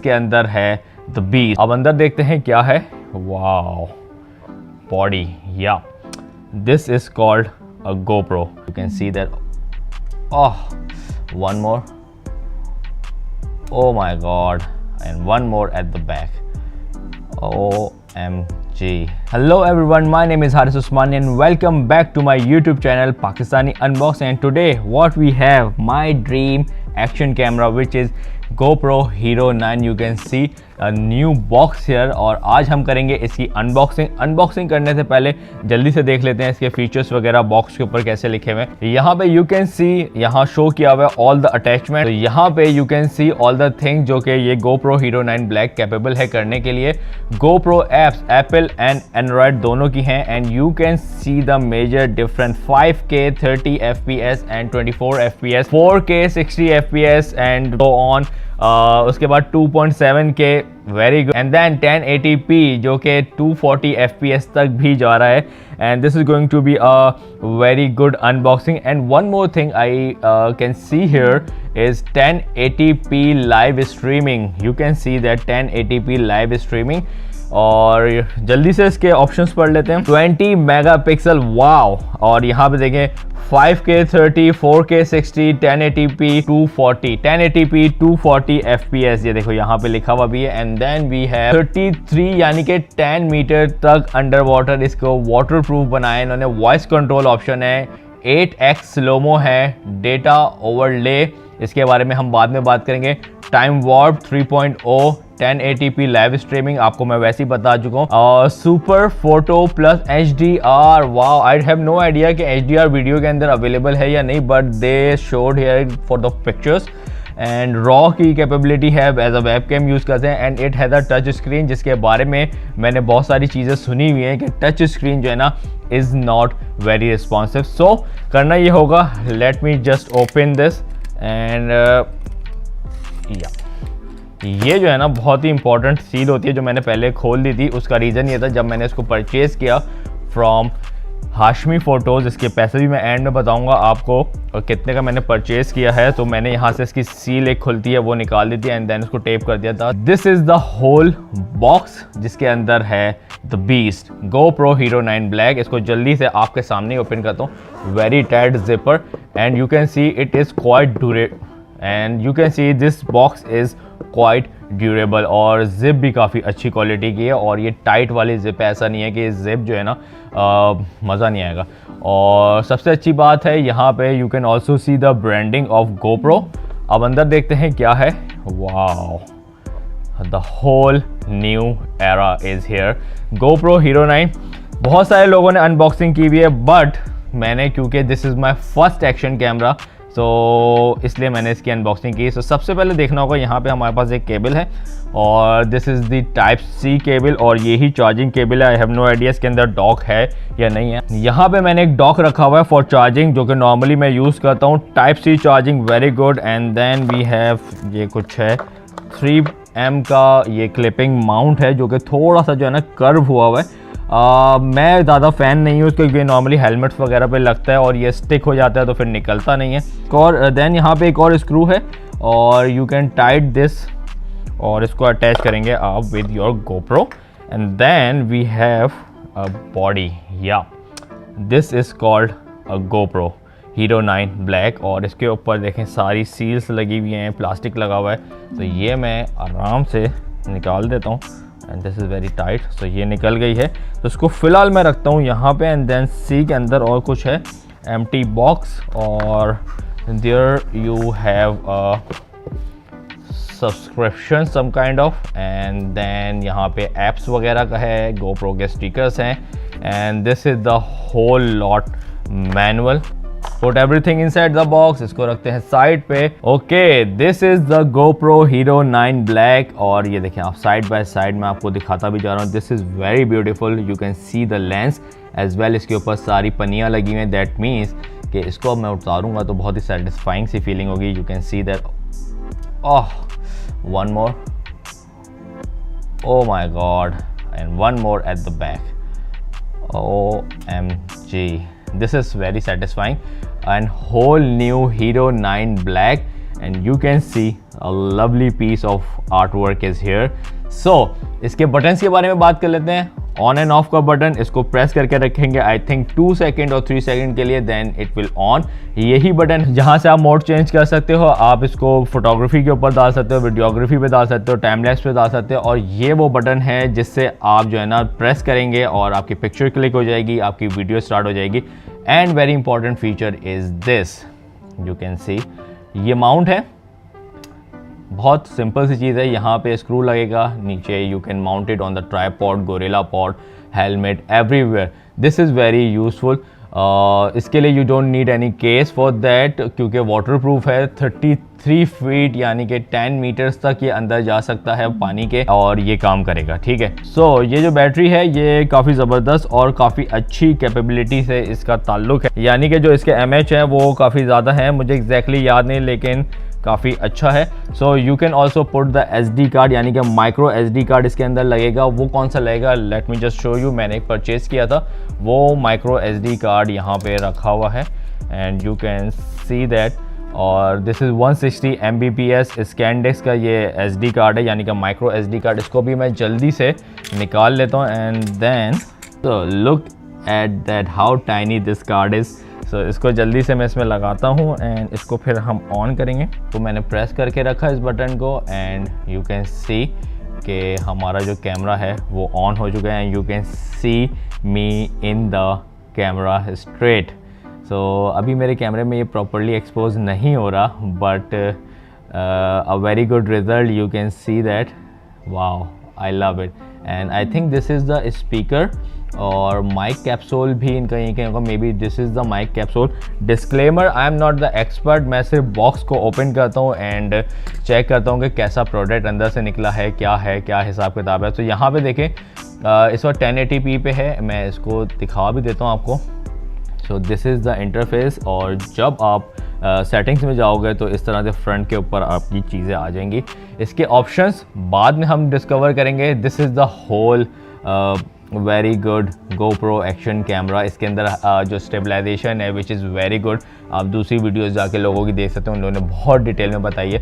इसके अंदर है द बीस्ट। अब अंदर देखते हैं क्या है। वाओ, बॉडी, या this is called a GoPro। You can see that. One more, oh my god, and one more at the back। OMG। Hello everyone, my name is Haris Usmani and welcome back to my YouTube channel Pakistani Unboxing, and today what we have my dream action camera which is GoPro Hero 9। You can see a new box here और आज हम करेंगे इसकी unboxing करने से पहले जल्दी से देख लेते हैं इसके फीचर्स वगैरह बॉक्स के ऊपर कैसे लिखे हुए हैं। यहाँ पे यू कैन सी, यहाँ शो किया हुआ है ऑल द अटैचमेंट। तो यहाँ पे you can see all the thing जो कि ये GoPro Hero 9 Black कैपेबल है करने के लिए। GoPro apps Apple and Android दोनों की हैं and you can see the major difference 5K 30 FPS and 24 FPS, 4K 60 FPS and go on. उसके बाद 2.7K very good and then 1080p जो कि 240 FPS तक भी जा रहा है and this is going to be a very good unboxing. And one more thing I can see here is 1080p live streaming। you can see that 1080p live streaming। और जल्दी से इसके ऑप्शंस पढ़ लेते हैं। 20 मेगापिक्सल, वाओ। और यहाँ पे देखें 5K 30, 4K 60, 1080p 240, 1080p 240 FPS, ये देखो यहाँ पे लिखा हुआ भी है। एंड देन वी हैव 33 यानी कि 10 मीटर तक अंडर वाटर इसको वाटर प्रूफ बनाया इन्होंने। वॉइस कंट्रोल ऑप्शन है, 8x स्लोमो है, डेटा ओवरले इसके बारे में हम बाद में बात करेंगे। Time warp 3.0, 1080p live streaming आपको मैं वैसे ही बता चुका हूँ। और super photo plus HDR, wow. I have no idea कि HDR वीडियो के अंदर अवेलेबल है या नहीं, but they showed here for the pictures. And raw की कैपेबिलिटी है, as a webcam use करते हैं। And it has a touch screen जिसके बारे में मैंने बहुत सारी चीज़ें सुनी हुई हैं कि टच स्क्रीन जो है ना इज़ नॉट वेरी रिस्पॉन्सिव। सो करना ये होगा, late me just open this and ये जो है ना बहुत ही इंपॉर्टेंट सील होती है जो मैंने पहले खोल दी थी। उसका रीज़न ये था जब मैंने इसको परचेज़ किया फ्रॉम हाशमी फ़ोटोज़, इसके पैसे भी मैं एंड में बताऊंगा आपको और कितने का मैंने परचेज़ किया है। तो मैंने यहाँ से इसकी सील एक खुलती है वो निकाल दी थी एंड देन इसको टेप कर दिया था। This is the whole box जिसके अंदर है the beast GoPro Hero 9 Black। इसको जल्दी से आपके सामने ओपन करता हूँ। Very tight zipper and you can see it is quite durable and you can see this box is quite durable और जिप भी काफ़ी अच्छी क्वालिटी की है। और ये टाइट वाली जिप है, ऐसा नहीं है कि जिप जो है ना मज़ा नहीं आएगा। और सबसे अच्छी बात है यहाँ पे you can also see the branding of GoPro। अब अंदर देखते हैं क्या है। Wow, the whole new era is here. GoPro Hero 9 बहुत सारे लोगों ने अनबॉक्सिंग की हुई है, बट मैंने क्योंकि this is my first action camera इसलिए मैंने इसकी अनबॉक्सिंग की। सबसे पहले देखना होगा यहाँ पे हमारे पास एक केबल है और this is the Type-C cable और यही चार्जिंग केबल है। आई हैव नो आइडिया इसके अंदर डॉक है या नहीं है। यहाँ पे मैंने एक डॉक रखा हुआ है फॉर चार्जिंग जो कि नॉर्मली मैं यूज़ करता हूँ। Type-C charging very good. And then we have ये कुछ है 3M का ये क्लिपिंग माउंट है जो कि थोड़ा सा जो है ना कर्व हुआ है। मैं ज़्यादा फ़ैन नहीं हूँ उसको क्योंकि नॉर्मली हेलमेट्स वगैरह पे लगता है और ये स्टिक हो जाता है तो फिर निकलता नहीं है। और देन यहाँ पे एक और स्क्रू है और यू कैन टाइट दिस और इसको अटैच करेंगे आप with your GoPro। And then we have a body, या this is called a GoPro Hero 9 Black। और इसके ऊपर देखें सारी सील्स लगी हुई हैं, प्लास्टिक लगा हुआ है। तो ये मैं आराम से निकाल देता हूँ and this is very tight. So ये निकल गई है तो इसको फ़िलहाल मैं रखता हूँ यहाँ पे। एंड देन सी के अंदर और कुछ है, एम्प्टी बॉक्स और there you have a subscription some kind of. And then यहाँ पे एप्स वगैरह का है, GoPro के स्टिकर्स हैं and this is the whole lot manual. Put everything inside the box, इसको रखते हैं साइड पे। Okay, this is the GoPro Hero 9 Black। और ये देखें आप साइड बाय साइड में आपको दिखाता भी जा रहा हूँ। This is very beautiful, you can see the lens as well. इसके ऊपर सारी पनियाँ लगी हुई हैं, दैट मीन्स कि इसको अब मैं उतारूँगा तो बहुत ही सेटिस्फाइंग सी फीलिंग होगी। You can see that. One more, oh my god, and one more at the back. OMG, this is very satisfying. And whole new Hero 9 Black, and you can see a lovely piece of artwork is here. So इसके buttons के बारे में बात कर लेते हैं. On end of का button, इसको प्रेस करके रखेंगे आई थिंक 2 सेकेंड और 3 सेकेंड के लिए, देन इट विल ऑन. यही बटन जहाँ से आप मोड चेंज कर सकते हो. आप इसको फोटोग्राफी के ऊपर डाल सकते हो, वीडियोग्राफी पे डाल सकते हो, टाइम लैप्स पे डाल सकते हो. और ये वो बटन है जिससे आप जो है ना प्रेस करेंगे और आपकी पिक्चर क्लिक हो जाएगी, आपकी वीडियो स्टार्ट हो जाएगी. And very important feature is this, you can सी ये माउंट है. बहुत सिंपल सी चीज़ है. यहाँ पे स्क्रू लगेगा, नीचे you can mount it on the tripod, gorilla pod, helmet, everywhere. This is very useful. इसके लिए you don't need any case for that, क्योंकि वाटरप्रूफ है. 33 फीट यानी कि 10 मीटर्स तक ये अंदर जा सकता है पानी के, और ये काम करेगा. ठीक है. सो ये जो बैटरी है ये काफ़ी ज़बरदस्त और काफ़ी अच्छी कैपेबिलिटी से इसका ताल्लुक है. यानी कि जो इसके MH है वो काफ़ी ज़्यादा है, मुझे एग्जैक्टली याद नहीं, लेकिन काफ़ी अच्छा है. So you can also put the SD card, यानी कि माइक्रो SD कार्ड इसके अंदर लगेगा. वो कौन सा लगेगा, late me just show you. मैंने एक परचेज़ किया था, वो माइक्रो SD कार्ड यहाँ पे रखा हुआ है and you can see that. और दिस इज़ 160 Mbps स्कैनडेक्स का ये SD कार्ड है, यानी कि माइक्रो SD कार्ड. इसको भी मैं जल्दी से निकाल लेता हूँ and then so look at that how tiny this card is. So इसको जल्दी से मैं इसमें लगाता हूँ एंड इसको फिर हम ऑन करेंगे. तो मैंने प्रेस करके रखा इस बटन को एंड यू कैन सी कि हमारा जो कैमरा है वो ऑन हो चुका है. You can see me in the camera straight. So अभी मेरे कैमरे में ये प्रॉपरली एक्सपोज नहीं हो रहा, but a very good result. You can see that. Wow, I love it. And I think this is the speaker और mic capsule भी इनका यहीं कहीं होगा. Maybe this is the mic capsule. Disclaimer, I am not the expert. मैं सिर्फ box को open करता हूँ एंड चेक करता हूँ कि कैसा प्रोडक्ट अंदर से निकला है, क्या हिसाब किताब है. तो यहाँ पे देखें इस वक्त 1080p पे है. मैं इसको दिखा भी देता हूँ आपको. So this is the interface. और जब आप सेटिंग्स में जाओगे तो इस तरह से फ्रंट के ऊपर आपकी चीज़ें आ जाएंगी. इसके ऑप्शंस बाद में हम डिस्कवर करेंगे. This is the whole very good GoPro action camera. इसके अंदर जो स्टेबलाइजेशन है विच इज़ वेरी गुड. आप दूसरी वीडियोस जाके लोगों की देख सकते हो, उन लोगों ने बहुत डिटेल में बताई है.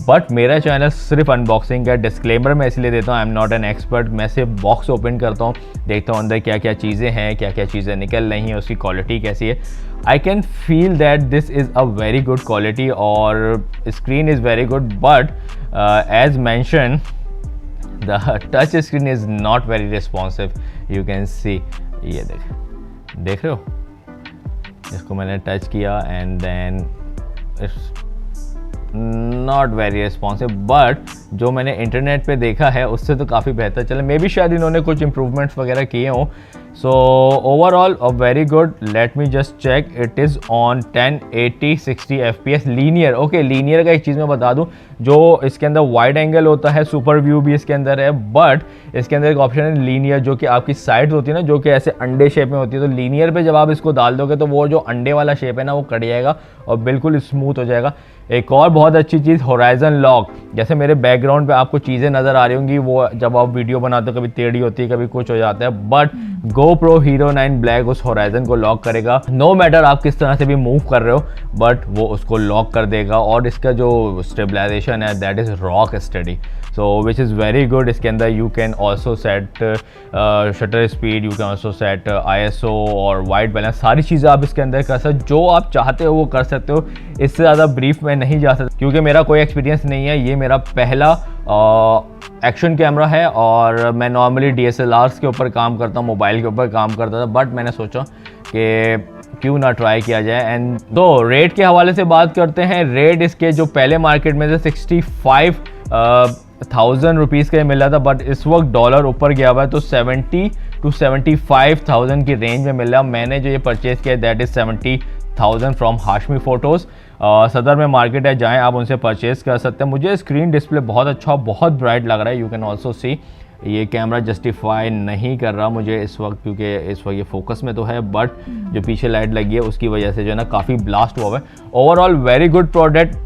बट मेरा चैनल सिर्फ अनबॉक्सिंग का. डिस्क्लेमर मैं इसलिए देता हूँ, आई एम नॉट एन एक्सपर्ट. मैं सिर्फ बॉक्स ओपन करता हूँ, देखता हूँ अंदर क्या क्या चीज़ें हैं, क्या क्या चीज़ें निकल रही हैं, उसकी क्वालिटी कैसी है. I can feel that this is a very good quality और screen is very good. But as mention the touch screen is not very responsive. You can see, ये देख रहे हो, इसको मैंने टच किया and then it's not very responsive. But जो मैंने इंटरनेट पे देखा है उससे तो काफ़ी बेहतर चला. मे बी शायद इन्होंने कुछ इम्प्रूवमेंट्स वगैरह किए हों. So overall a very good. Let me just check. It is on 1080 60 FPS linear. Okay, linear का एक चीज़ मैं बता दूं, जो इसके अंदर वाइड एंगल होता है, सुपर व्यू भी इसके अंदर है, बट इसके अंदर एक ऑप्शन है लीनियर, जो कि आपकी साइड होती है ना, जो कि ऐसे अंडे शेप में होती है. तो लीनियर पे जब आप इसको डाल दोगे तो वो जो अंडे वाला शेप है ना वो कट जाएगा और बिल्कुल स्मूथ हो जाएगा. एक और बहुत अच्छी चीज़, होराइजन लॉक. जैसे मेरे बैकग्राउंड पे आपको चीज़ें नज़र आ रही होंगी, वो जब आप वीडियो बनाते हो कभी टेढ़ी होती है, कभी कुछ हो जाता है, बट GoPro Hero 9 Black उस होराइजन को लॉक करेगा. नो मैटर आप किस तरह से भी मूव कर रहे हो, बट वो उसको लॉक कर देगा. और इसका जो स्टेबलाइजेशन है that is rock study, so which is very good. इसके अंदर you can also set shutter speed, you can also set ISO और वाइट बैलेंस. सारी चीज़ें आप इसके अंदर कर सकते, जो आप चाहते हो वो कर सकते हो. इससे ज़्यादा ब्रीफ में नहीं जा सकता क्योंकि मेरा कोई एक्सपीरियंस नहीं है. ये मेरा पहला एक्शन कैमरा है और मैं नॉर्मली DSLRs के ऊपर काम करता हूँ, मोबाइल के ऊपर काम करता था, बट मैंने सोचा कि क्यों ना ट्राई किया जाए. एंड तो रेट के हवाले से बात करते हैं. रेट इसके जो पहले मार्केट में से 65,000 रुपीज़ का मिल रहा था, बट इस वक्त डॉलर ऊपर गया हुआ है तो 70 to 75,000 की रेंज में मिल रहा. मैंने जो ये परचेज़ किया that is 70,000 from Hashmi photos. सदर में मार्केट है, जाएँ आप उनसे परचेज़ कर सकते हैं. मुझे स्क्रीन डिस्प्ले बहुत अच्छा, बहुत ब्राइट लग रहा है. यू कैन ऑल्सो सी ये कैमरा जस्टिफाई नहीं कर रहा मुझे इस वक्त, क्योंकि इस वक्त ये फोकस में तो है, बट जो पीछे लाइट लगी है उसकी वजह से जो है ना काफ़ी ब्लास्ट हुआ है. Overall very good product,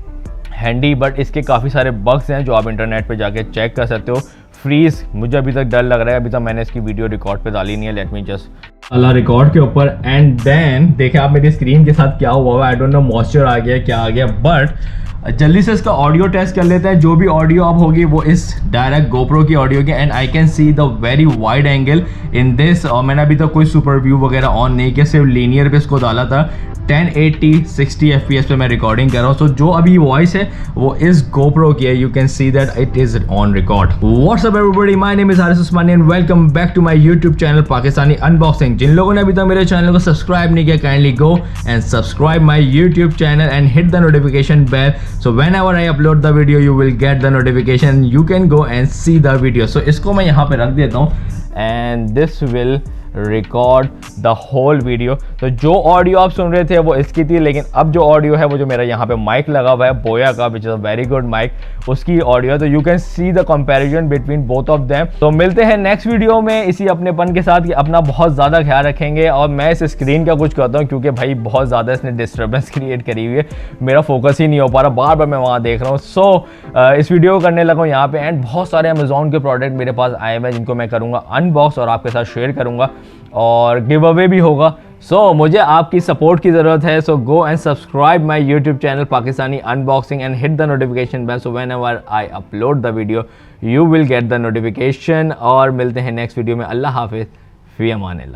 handy, but इसके काफ़ी सारे बग्स हैं जो आप इंटरनेट पे जाके चेक कर सकते हो. फ्रीज, मुझे अभी तक डर लग रहा है, अभी तक मैंने इसकी वीडियो रिकॉर्ड पे डाली नहीं है। लेट मी जस्ट अल्लाह रिकॉर्ड के ऊपर एंड देन देखे आप मेरी स्क्रीन के साथ क्या हुआ है, आई डोंट नो मॉइस्चर आ गया क्या आ गया, बट जल्दी से इसका ऑडियो टेस्ट कर लेते हैं। जो भी ऑडियो अब होगी वो इस डायरेक्ट गोप्रो की ऑडियो की, and I can see the very wide angle in this. और मैंने अभी तक कोई सुपर व्यू वगैरह ऑन नहीं किया, सिर्फ लीनियर पे इसको डाला था। 1080 60 FPS पे मैं रिकॉर्डिंग कर रहा हूँ। सो जो अभी वॉइस है वो इस GoPro की है, you can see that it is on record. What's up everybody, my name is Haris Usmani and welcome back to my YouTube channel Pakistani unboxing. जिन लोगों ने अभी तक मेरे चैनल को सब्सक्राइब नहीं किया, kindly go and subscribe my YouTube channel and hit the notification bell, so whenever I upload the video you will get the notification, you can go and see the video. So इसको मैं यहाँ पे रख देता हूँ and this will record the whole video. तो जो audio आप सुन रहे थे वो इसकी थी, लेकिन अब जो ऑडियो है वो जो मेरा यहाँ पे माइक लगा हुआ है बोया का, which is a very good mic, उसकी ऑडियो। तो you can see the comparison between both of them. तो मिलते हैं नेक्स्ट वीडियो में इसी अपनेपन के साथ कि अपना बहुत ज़्यादा ख्याल रखेंगे। और मैं इस स्क्रीन का कुछ कहता हूँ क्योंकि भाई बहुत ज़्यादा इसने डिस्टर्बेंस क्रिएट करी हुई है, मेरा फोकस ही नहीं हो पा रहा, बार बार मैं वहाँ देख रहा हूँ। सो इस वीडियो को करने लगा हूँ यहाँ पे एंड बहुत सारे अमेजोन के प्रोडक्ट मेरे पास आए हुए हैं जिनको मैं करूँगा अनबॉक्स और आपके साथ शेयर करूँगा और गिव अवे भी होगा। सो मुझे आपकी सपोर्ट की ज़रूरत है। So go and subscribe my YouTube channel Pakistani unboxing and hit the notification bell, so whenever I upload the video you will get the notification. और मिलते हैं नेक्स्ट वीडियो में। अल्लाह हाफिज़, फ़ी अमान अल्लाह।